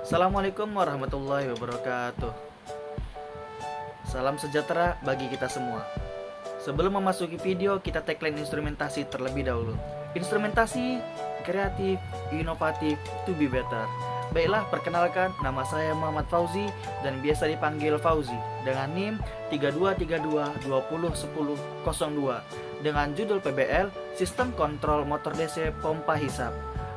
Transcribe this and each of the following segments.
Assalamualaikum warahmatullahi wabarakatuh. Salam sejahtera bagi kita semua. Sebelum memasuki video, kita tagline instrumentasi terlebih dahulu. Instrumentasi kreatif, inovatif, to be better. Baiklah, perkenalkan, nama saya Muhammad Fauzi dan biasa dipanggil Fauzi dengan NIM 3232201002 dengan judul PBL Sistem Kontrol Motor DC Pompa Hisap.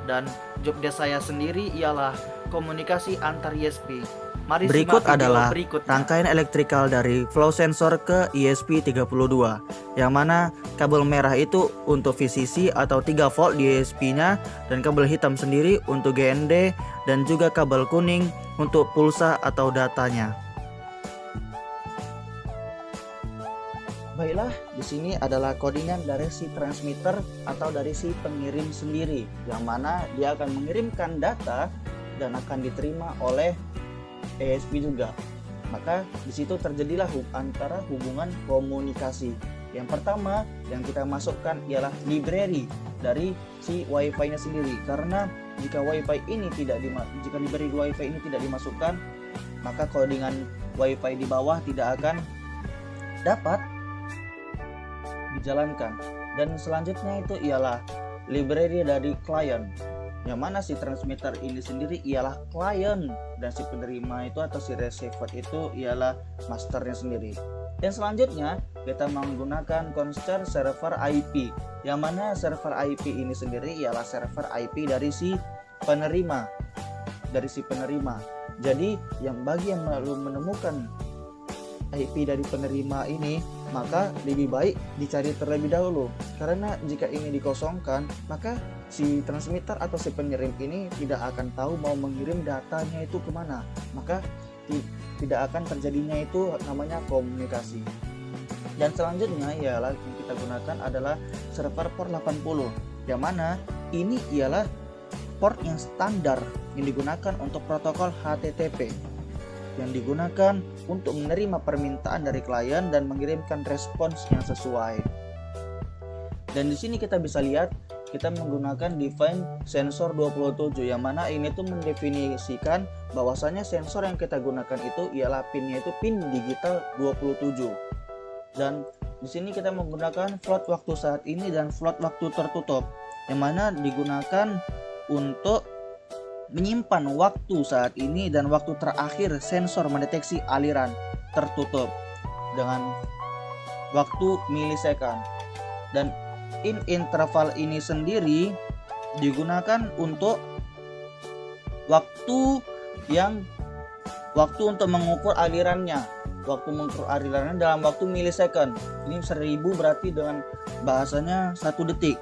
Dan job desk saya sendiri ialah komunikasi antar ISP. Mari Berikut simak video adalah berikutnya. rangkaian elektrikal dari flow sensor ke ESP32, yang mana kabel merah itu untuk VCC atau 3 volt di ESP-nya, dan kabel hitam sendiri untuk GND, dan juga kabel kuning untuk pulsa atau datanya. Baiklah, di sini adalah codingan dari si transmitter atau dari si pengirim sendiri, yang mana dia akan mengirimkan data dan akan diterima oleh ESP juga. Maka di situ terjadilah antara hubungan komunikasi. Yang pertama yang kita masukkan ialah library dari si WiFi-nya sendiri. Karena jika library WiFi ini tidak dimasukkan, maka codingan WiFi di bawah tidak akan dapat dijalankan. Dan selanjutnya itu ialah library dari klien, yang mana si transmitter ini sendiri ialah klien dan si penerima itu atau si receiver itu ialah masternya sendiri. Dan selanjutnya kita menggunakan konsep server IP, yang mana server IP ini sendiri ialah server IP dari si penerima. Jadi yang bagi yang belum menemukan IP dari penerima ini, maka lebih baik dicari terlebih dahulu, karena jika ini dikosongkan, maka si transmitter atau si pengirim ini tidak akan tahu mau mengirim datanya itu kemana, maka tidak akan terjadinya itu namanya komunikasi. Dan selanjutnya ialah yang kita gunakan adalah server port 80, yang mana ini ialah port yang standar yang digunakan untuk protokol HTTP, yang digunakan untuk menerima permintaan dari klien dan mengirimkan respons yang sesuai. Dan di sini kita bisa lihat kita menggunakan define sensor 27, yang mana ini tuh mendefinisikan bahwasanya sensor yang kita gunakan itu ialah pinnya itu pin digital 27. Dan di sini kita menggunakan float waktu saat ini dan float waktu tertutup, yang mana digunakan untuk menyimpan waktu saat ini dan waktu terakhir sensor mendeteksi aliran tertutup dengan waktu milisekund. Dan interval ini sendiri digunakan untuk waktu untuk mengukur alirannya. Waktu mengukur alirannya dalam waktu milisekund. Ini 1000 berarti dengan bahasanya 1 detik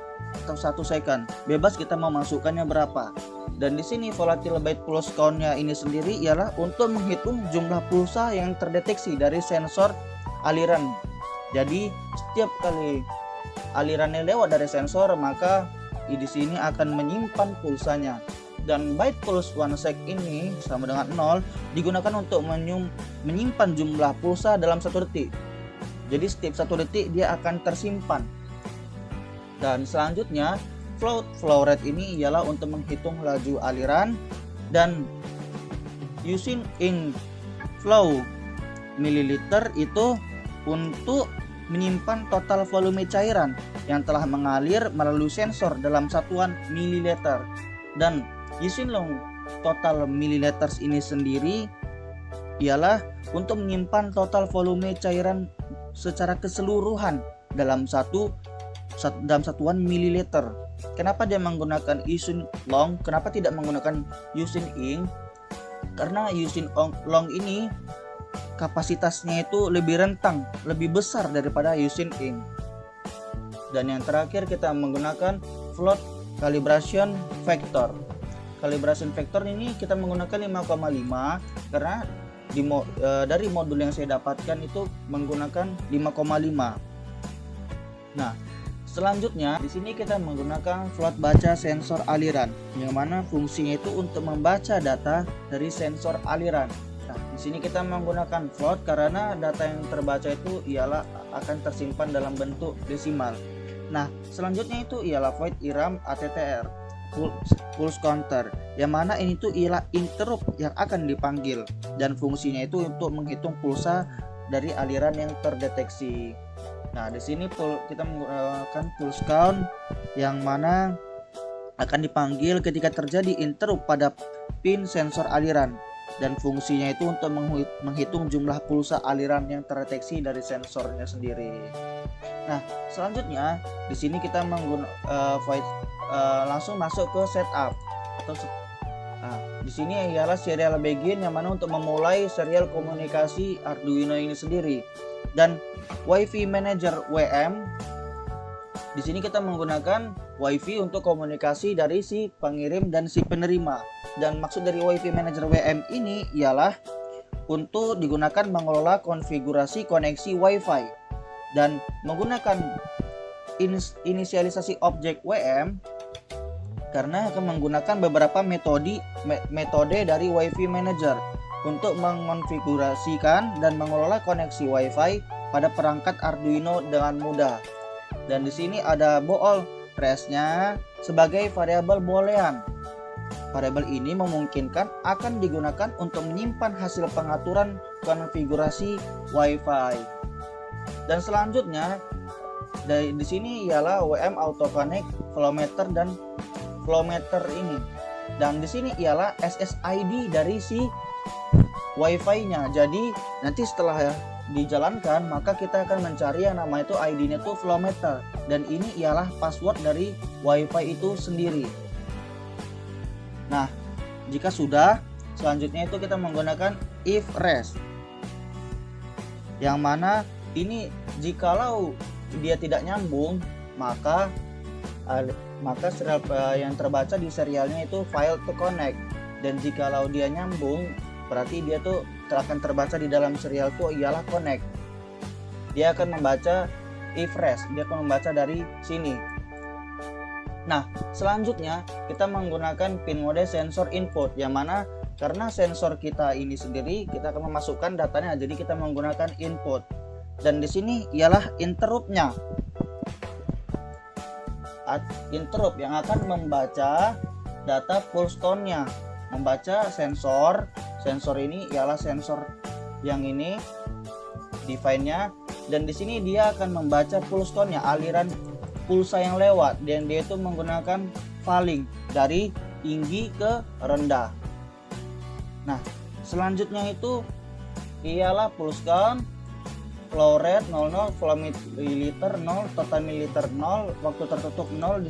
atau 1 second. Bebas kita mau masukkannya berapa. Dan di sini volatile byte pulse count-nya ini sendiri ialah untuk menghitung jumlah pulsa yang terdeteksi dari sensor aliran. Jadi setiap kali alirannya lewat dari sensor, maka di sini akan menyimpan pulsanya. Dan byte pulse 1 sec ini sama dengan 0 digunakan untuk menyimpan jumlah pulsa dalam 1 detik. Jadi setiap 1 detik dia akan tersimpan. Dan selanjutnya flow rate ini ialah untuk menghitung laju aliran, dan using in flow mililiter itu untuk menyimpan total volume cairan yang telah mengalir melalui sensor dalam satuan mililiter. Dan using long total milliliters ini sendiri ialah untuk menyimpan total volume cairan secara keseluruhan dalam satuan mililiter. Kenapa dia menggunakan using long? Kenapa tidak menggunakan using in? Karena using long ini kapasitasnya itu lebih rentang, lebih besar daripada using in. Dan yang terakhir kita menggunakan float calibration factor. Calibration factor ini kita menggunakan 5,5 karena dari modul yang saya dapatkan itu menggunakan 5,5. Nah, selanjutnya di sini kita menggunakan float baca sensor aliran, yang mana fungsinya itu untuk membaca data dari sensor aliran. Nah, di sini kita menggunakan float karena data yang terbaca itu ialah akan tersimpan dalam bentuk desimal. Nah, selanjutnya itu ialah void IRAM ATTR. pulse counter, yang mana ini tuh ialah interrupt yang akan dipanggil dan fungsinya itu untuk menghitung pulsa dari aliran yang terdeteksi. Nah, di sini kita menggunakan pulse count yang mana akan dipanggil ketika terjadi interrupt pada pin sensor aliran dan fungsinya itu untuk menghitung jumlah pulsa aliran yang terdeteksi dari sensornya sendiri. Nah, selanjutnya di sini kita langsung masuk ke setup atau di sini ialah serial begin yang mana untuk memulai serial komunikasi Arduino ini sendiri. Dan Wi-Fi Manager WM, di sini kita menggunakan Wi-Fi untuk komunikasi dari si pengirim dan si penerima. Dan maksud dari Wi-Fi Manager WM ini ialah untuk digunakan mengelola konfigurasi koneksi Wi-Fi dan menggunakan inisialisasi objek WM karena akan menggunakan beberapa metode dari Wi-Fi Manager untuk mengonfigurasikan dan mengelola koneksi Wi-Fi pada perangkat Arduino dengan mudah. Dan di sini ada bool trace-nya sebagai variabel boolean. Variabel ini memungkinkan akan digunakan untuk menyimpan hasil pengaturan konfigurasi Wi-Fi. Dan selanjutnya di sini ialah WM Auto Connect Flowmeter dan Flowmeter ini. Dan di sini ialah SSID dari si Wi-Fi-nya. Jadi nanti setelah dijalankan maka kita akan mencari yang nama itu ID-nya itu Flowmeter dan ini ialah password dari Wi-Fi itu sendiri. Nah, jika sudah, selanjutnya itu kita menggunakan if rest. Yang mana ini jikalau dia tidak nyambung, maka serial yang terbaca di serialnya itu file to connect. Dan jikalau dia nyambung, berarti dia tuh akan terbaca di dalam serial tuh ialah connect. Dia akan membaca if rest, dia akan membaca dari sini. Nah, selanjutnya kita menggunakan pin mode sensor input, yang mana karena sensor kita ini sendiri kita akan memasukkan datanya, jadi kita menggunakan input. Dan di sini ialah interrupt-nya. Interrupt yang akan membaca data pulse count-nya, membaca sensor ini ialah sensor yang ini define-nya, dan di sini dia akan membaca pulse count-nya, aliran pulsa yang lewat, dan dia itu menggunakan falling dari tinggi ke rendah. Nah, selanjutnya itu ialah pulse count, flow rate 00, flow mililiter 0, total mililiter 0, waktu tertutup 0. Di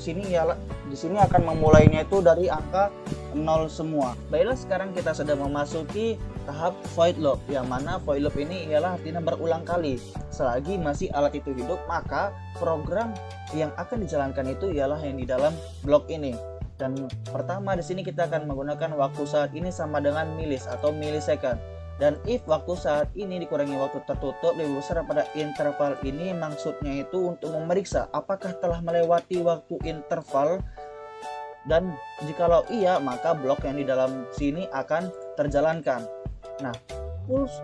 sini akan memulainya itu dari angka 0 semua. Baiklah, sekarang kita sudah memasuki tahap void loop, yang mana void loop ini ialah artinya berulang kali. Selagi masih alat itu hidup, maka program yang akan dijalankan itu ialah yang di dalam blok ini. Dan pertama di sini kita akan menggunakan waktu saat ini sama dengan milis atau millisecond. Dan if waktu saat ini dikurangi waktu tertutup lebih besar pada interval ini, maksudnya itu untuk memeriksa apakah telah melewati waktu interval, dan jikalau iya maka blok yang di dalam sini akan terjalankan. Nah, pulse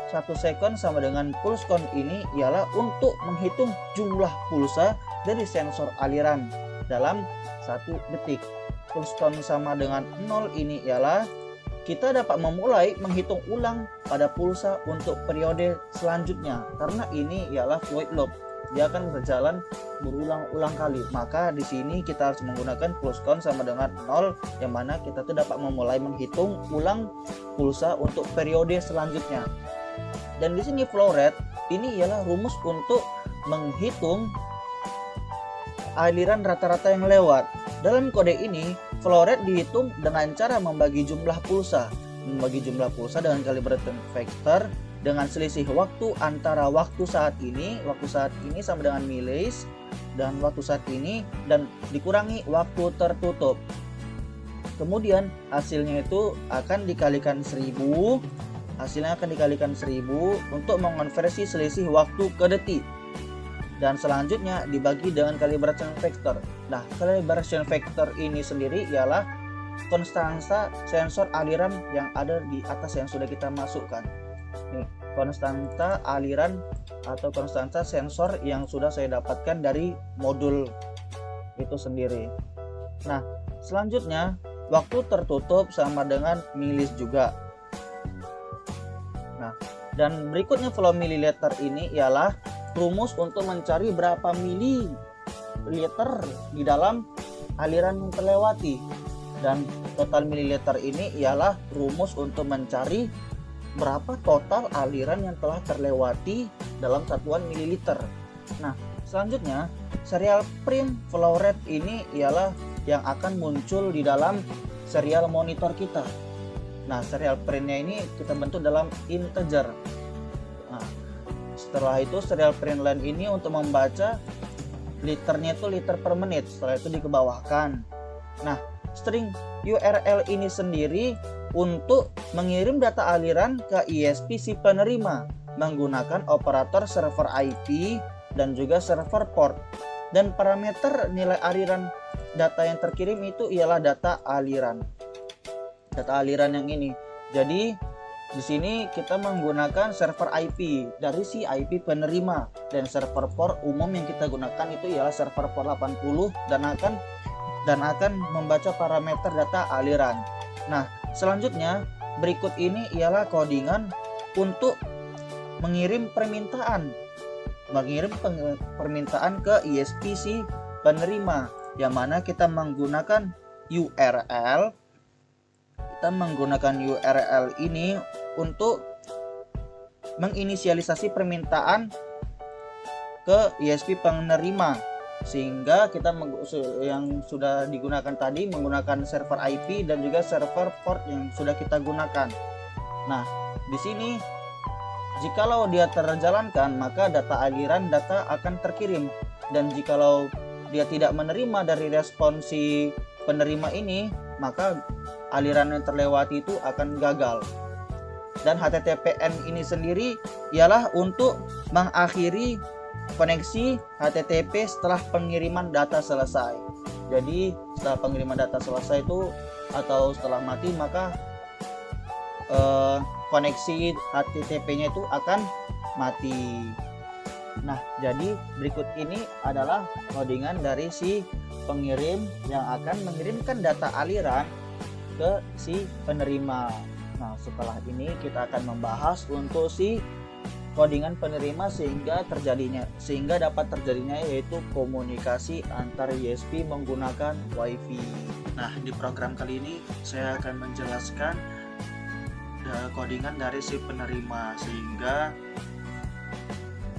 1 second sama dengan pulse count ini ialah untuk menghitung jumlah pulsa dari sensor aliran dalam 1 detik. Pulse count sama dengan 0 ini ialah kita dapat memulai menghitung ulang pada pulsa untuk periode selanjutnya, karena ini ialah void loop, dia akan berjalan berulang-ulang kali. Maka di sini kita harus menggunakan pulse count sama dengan 0, yang mana kita tuh dapat memulai menghitung ulang pulsa untuk periode selanjutnya. Dan di sini flow rate ini ialah rumus untuk menghitung aliran rata-rata yang lewat. Dalam kode ini, flow rate dihitung dengan cara membagi jumlah pulsa dengan calibration factor dengan selisih waktu antara waktu saat ini sama dengan milis, dan waktu saat ini dan dikurangi waktu tertutup. Kemudian hasilnya itu akan dikalikan 1000, untuk mengonversi selisih waktu ke detik. Dan selanjutnya dibagi dengan calibration factor. Nah, calibration factor ini sendiri ialah konstanta sensor aliran yang ada di atas yang sudah kita masukkan. Nih, konstanta aliran atau konstanta sensor yang sudah saya dapatkan dari modul itu sendiri. Nah, selanjutnya waktu tertutup sama dengan milis juga. Nah, dan berikutnya flow mililiter ini ialah rumus untuk mencari berapa mililiter di dalam aliran yang terlewati. Dan total mililiter ini ialah rumus untuk mencari berapa total aliran yang telah terlewati dalam satuan mililiter. Nah, selanjutnya serial print flow rate ini ialah yang akan muncul di dalam serial monitor kita. Nah, serial printnya ini kita bentuk dalam integer. Nah, setelah itu serial print line ini untuk membaca liternya itu liter per menit. Setelah itu dikebawahkan. Nah, string URL ini sendiri untuk mengirim data aliran ke ISP si penerima menggunakan operator server IP dan juga server port. Dan parameter nilai aliran data yang terkirim itu ialah data aliran. Data aliran yang ini. Jadi di sini kita menggunakan server IP dari si IP penerima, dan server port umum yang kita gunakan itu ialah server port 80 dan akan membaca parameter data aliran. Nah, selanjutnya berikut ini ialah codingan untuk mengirim permintaan ke ISP si penerima, yang mana kita menggunakan URL. Kita menggunakan URL ini untuk menginisialisasi permintaan ke ISP penerima, sehingga kita yang sudah digunakan tadi menggunakan server IP dan juga server port yang sudah kita gunakan. Nah, di sini jikalau dia terjalankan, maka data aliran data akan terkirim, dan jikalau dia tidak menerima dari respon si penerima ini, maka aliran yang terlewati itu akan gagal. Dan HTTPN ini sendiri ialah untuk mengakhiri koneksi HTTP setelah pengiriman data selesai. Jadi setelah pengiriman data selesai itu atau setelah mati, maka koneksi HTTP-nya itu akan mati. Nah, jadi berikut ini adalah codingan dari si pengirim yang akan mengirimkan data aliran ke si penerima. Nah, setelah ini kita akan membahas untuk si codingan penerima sehingga dapat terjadinya yaitu komunikasi antar ISP menggunakan WiFi. Nah, di program kali ini saya akan menjelaskan codingan dari si penerima sehingga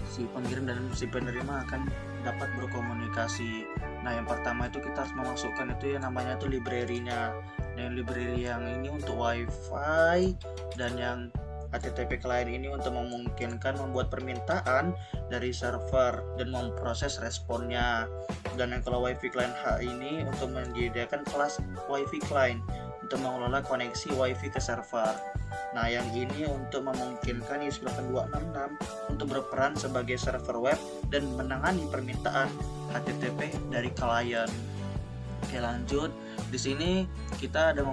si pengirim dan si penerima akan dapat berkomunikasi. Nah, yang pertama itu kita harus memasukkan itu yang namanya itu library-nya. Dan library yang ini untuk WiFi dan yang HTTP client ini untuk memungkinkan membuat permintaan dari server dan memproses responnya. Dan yang kalau WiFi client H ini untuk menyediakan kelas WiFi client untuk mengelola koneksi WiFi ke server. Nah, yang ini untuk memungkinkan ISP 8266 untuk berperan sebagai server web dan menangani permintaan HTTP dari klien. Oke, lanjut. Di sini kita ada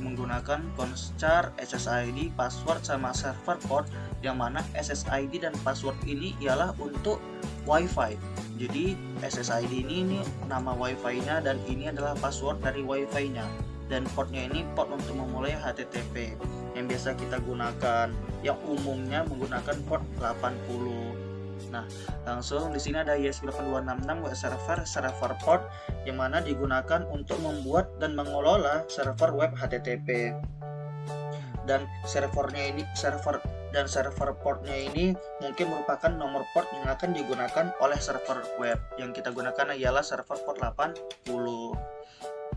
menggunakan conchar, SSID, password sama server port, yang mana SSID dan password ini ialah untuk WiFi. Jadi SSID ini nama WiFi-nya dan ini adalah password dari WiFi-nya. Dan portnya ini port untuk memulai HTTP yang biasa kita gunakan, yang umumnya menggunakan port 80. Nah, langsung di sini ada ISP8266 web server port yang mana digunakan untuk membuat dan mengelola server web HTTP. Dan server portnya ini mungkin merupakan nomor port yang akan digunakan oleh server web. Yang kita gunakan ialah server port 80.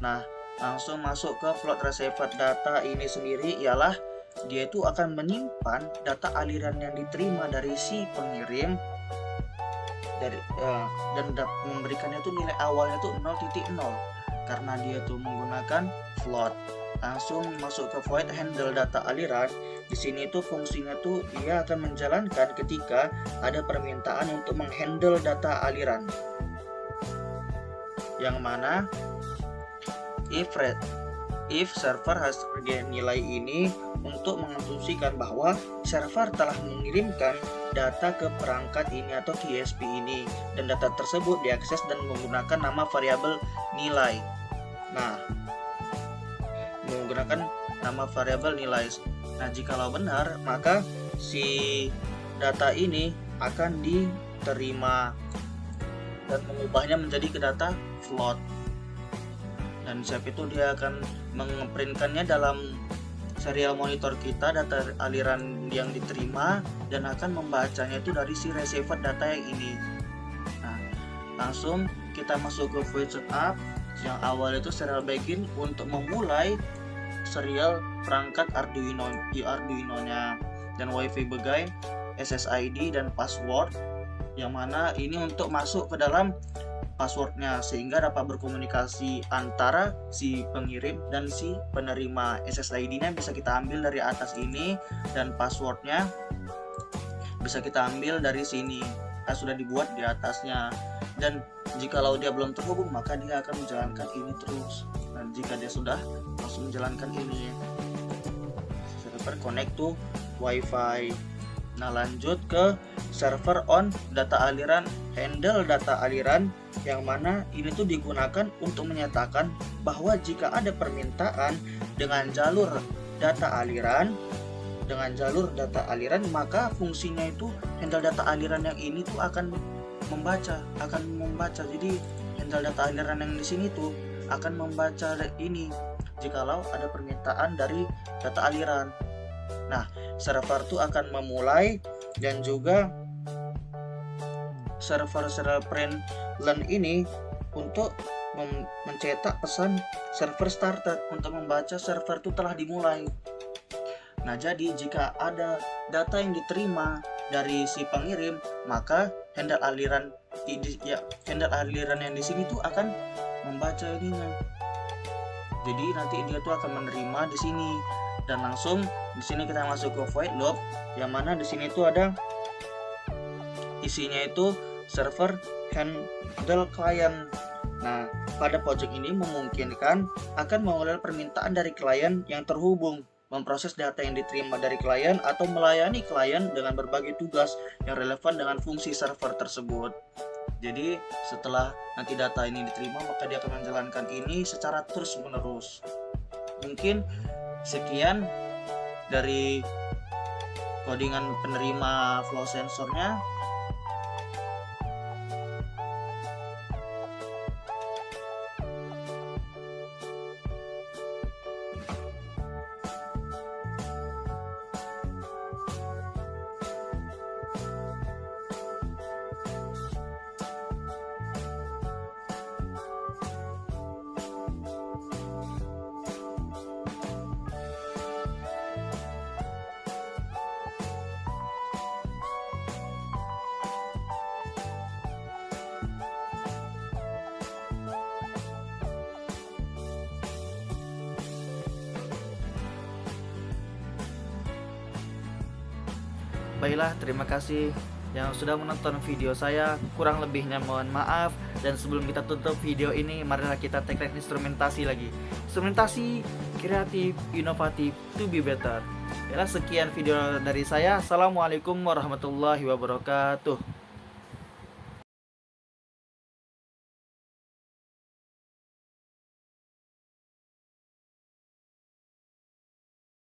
Nah, langsung masuk ke float receiver data ini sendiri ialah dia itu akan menyimpan data aliran yang diterima dari si pengirim dan memberikannya itu nilai awalnya itu 0.0 karena dia tuh menggunakan float. Langsung masuk ke void handle data aliran. Di sini tuh fungsinya tuh dia akan menjalankan ketika ada permintaan untuk menghandle data aliran, yang mana if server has nilai ini untuk mengasumsikan bahwa server telah mengirimkan data ke perangkat ini atau ke ISP ini, dan data tersebut diakses dan menggunakan nama variabel nilai. Nah, menggunakan nama variabel nilai. Nah, jikalau benar, maka si data ini akan diterima dan mengubahnya menjadi ke data float. Dan siap itu dia akan mengeprintkannya dalam serial monitor kita, data aliran yang diterima, dan akan membacanya itu dari si receiver data yang ini. Nah, langsung kita masuk ke void setup. Yang awal itu serial begin untuk memulai serial perangkat Arduino-nya, dan WiFi begain, SSID dan password, yang mana ini untuk masuk ke dalam passwordnya sehingga dapat berkomunikasi antara si pengirim dan si penerima. SSID-nya bisa kita ambil dari atas ini, dan passwordnya bisa kita ambil dari sini, sudah dibuat di atasnya. Dan jikalau dia belum terhubung, maka dia akan menjalankan ini terus. Dan jika dia sudah, langsung menjalankan ini. Server connect to WiFi. Nah, lanjut ke server on data aliran, handle data aliran, yang mana ini tuh digunakan untuk menyatakan bahwa jika ada permintaan dengan jalur data aliran, maka fungsinya itu handle data aliran yang ini tuh akan membaca. Jadi handle data aliran yang di sini tuh akan membaca ini jikalau ada permintaan dari data aliran. Nah, server tuh akan memulai, dan juga server serial print learn ini untuk mencetak pesan server started untuk membaca server itu telah dimulai. Nah, jadi jika ada data yang diterima dari si pengirim, maka handle aliran yang di sini tuh akan membaca ininya. Jadi nanti dia tuh akan menerima di sini, dan langsung di sini kita masuk ke void loop, yang mana di sini tuh ada isinya itu server handle client. Nah, pada project ini memungkinkan akan mengulang permintaan dari klien yang terhubung, memproses data yang diterima dari klien, atau melayani klien dengan berbagai tugas yang relevan dengan fungsi server tersebut. Jadi setelah nanti data ini diterima, maka dia akan menjalankan ini secara terus menerus. Mungkin sekian dari codingan penerima flow sensornya. Baiklah, terima kasih yang sudah menonton video saya. Kurang lebihnya mohon maaf. Dan sebelum kita tutup video ini, marilah kita tagline instrumentasi lagi. Instrumentasi kreatif, inovatif, to be better. Baiklah, sekian video dari saya. Assalamualaikum warahmatullahi wabarakatuh.